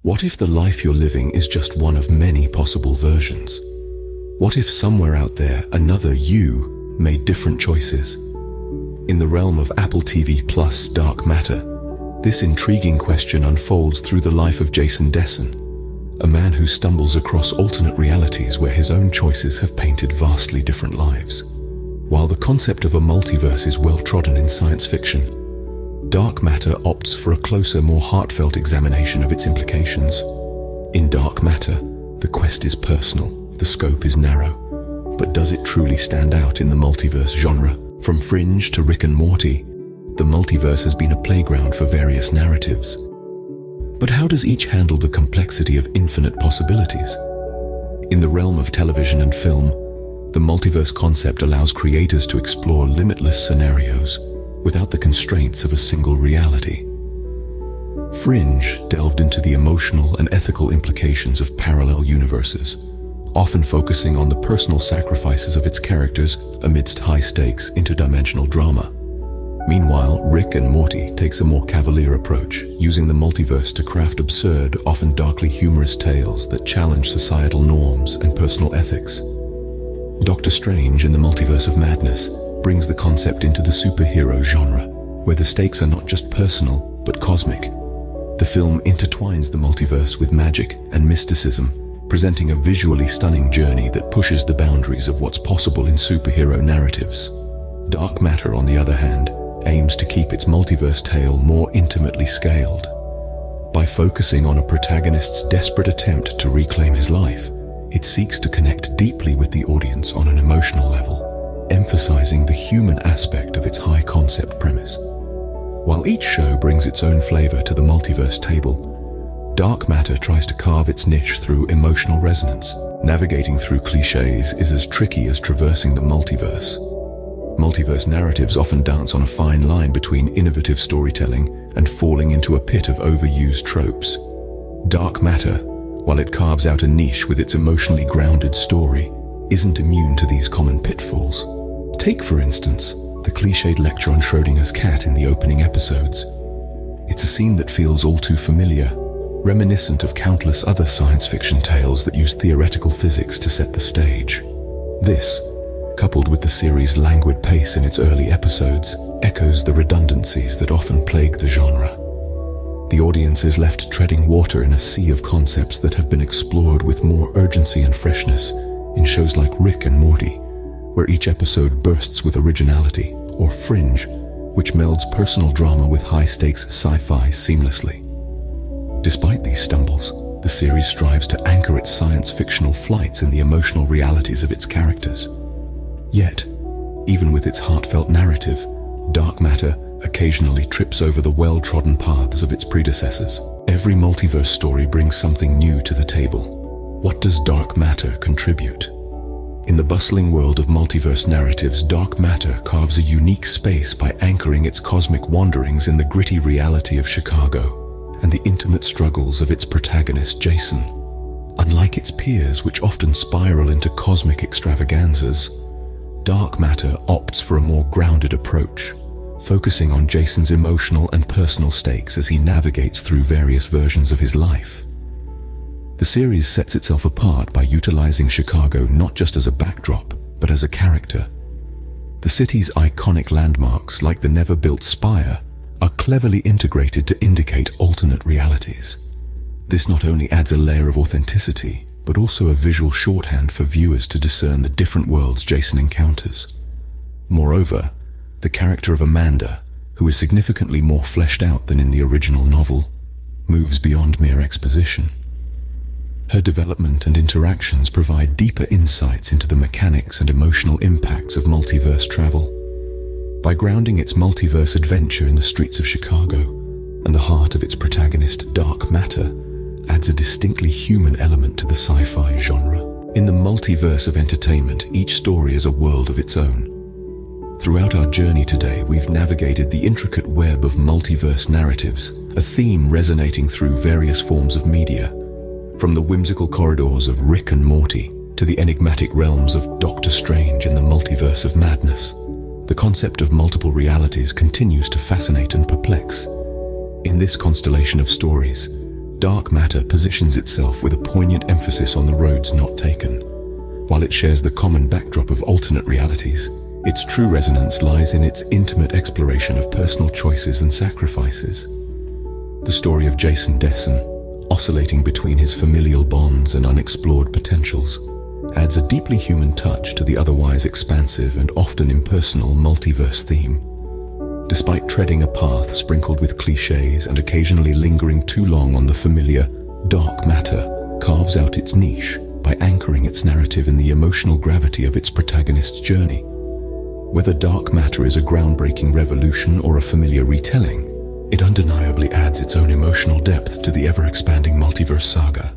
What if the life you're living is just one of many possible versions? What if somewhere out there, another you made different choices? In the realm of Apple TV Plus Dark Matter, this intriguing question unfolds through the life of Jason Desson, a man who stumbles across alternate realities where his own choices have painted vastly different lives. While the concept of a multiverse is well trodden in science fiction, Dark Matter opts for a closer, more heartfelt examination of its implications. In Dark Matter, the quest is personal, the scope is narrow. But does it truly stand out in the multiverse genre? From Fringe to Rick and Morty, the multiverse has been a playground for various narratives. But how does each handle the complexity of infinite possibilities? In the realm of television and film, the multiverse concept allows creators to explore limitless scenarios without the constraints of a single reality. Fringe delved into the emotional and ethical implications of parallel universes, often focusing on the personal sacrifices of its characters amidst high-stakes interdimensional drama. Meanwhile, Rick and Morty takes a more cavalier approach, using the multiverse to craft absurd, often darkly humorous tales that challenge societal norms and personal ethics. Doctor Strange in the Multiverse of Madness brings the concept into the superhero genre, where the stakes are not just personal, but cosmic. The film intertwines the multiverse with magic and mysticism, presenting a visually stunning journey that pushes the boundaries of what's possible in superhero narratives. Dark Matter, on the other hand, aims to keep its multiverse tale more intimately scaled. By focusing on a protagonist's desperate attempt to reclaim his life, it seeks to connect deeply with the audience on an emotional level, emphasizing the human aspect of its high-concept premise. While each show brings its own flavor to the multiverse table, Dark Matter tries to carve its niche through emotional resonance. Navigating through clichés is as tricky as traversing the multiverse. Multiverse narratives often dance on a fine line between innovative storytelling and falling into a pit of overused tropes. Dark Matter, while it carves out a niche with its emotionally grounded story, isn't immune to these common pitfalls. Take, for instance, the cliched lecture on Schrödinger's cat in the opening episodes. It's a scene that feels all too familiar, reminiscent of countless other science fiction tales that use theoretical physics to set the stage. This, coupled with the series' languid pace in its early episodes, echoes the redundancies that often plague the genre. The audience is left treading water in a sea of concepts that have been explored with more urgency and freshness in shows like Rick and Morty, where each episode bursts with originality, or Fringe, which melds personal drama with high-stakes sci-fi seamlessly. Despite these stumbles, the series strives to anchor its science-fictional flights in the emotional realities of its characters. Yet, even with its heartfelt narrative, Dark Matter occasionally trips over the well-trodden paths of its predecessors. Every multiverse story brings something new to the table. What does Dark Matter contribute? In the bustling world of multiverse narratives, Dark Matter carves a unique space by anchoring its cosmic wanderings in the gritty reality of Chicago and the intimate struggles of its protagonist, Jason. Unlike its peers, which often spiral into cosmic extravaganzas, Dark Matter opts for a more grounded approach, focusing on Jason's emotional and personal stakes as he navigates through various versions of his life. The series sets itself apart by utilizing Chicago not just as a backdrop, but as a character. The city's iconic landmarks, like the never-built spire, are cleverly integrated to indicate alternate realities. This not only adds a layer of authenticity, but also a visual shorthand for viewers to discern the different worlds Jason encounters. Moreover, the character of Amanda, who is significantly more fleshed out than in the original novel, moves beyond mere exposition. Her development and interactions provide deeper insights into the mechanics and emotional impacts of multiverse travel. By grounding its multiverse adventure in the streets of Chicago and the heart of its protagonist, Dark Matter adds a distinctly human element to the sci-fi genre. In the multiverse of entertainment, each story is a world of its own. Throughout our journey today, we've navigated the intricate web of multiverse narratives, a theme resonating through various forms of media. From the whimsical corridors of Rick and Morty to the enigmatic realms of Doctor Strange in the Multiverse of Madness, the concept of multiple realities continues to fascinate and perplex. In this constellation of stories, Dark matter positions itself with a poignant emphasis on the roads not taken. While it shares the common backdrop of alternate realities, its true resonance lies in its intimate exploration of personal choices and sacrifices. The story of Jason Dessen, oscillating between his familial bonds and unexplored potentials, adds a deeply human touch to the otherwise expansive and often impersonal multiverse theme. Despite treading a path sprinkled with clichés and occasionally lingering too long on the familiar, dark matter carves out its niche by anchoring its narrative in the emotional gravity of its protagonist's journey. Whether dark matter is a groundbreaking revolution or a familiar retelling, it undeniably adds its own emotional depth to the ever-expanding multiverse saga.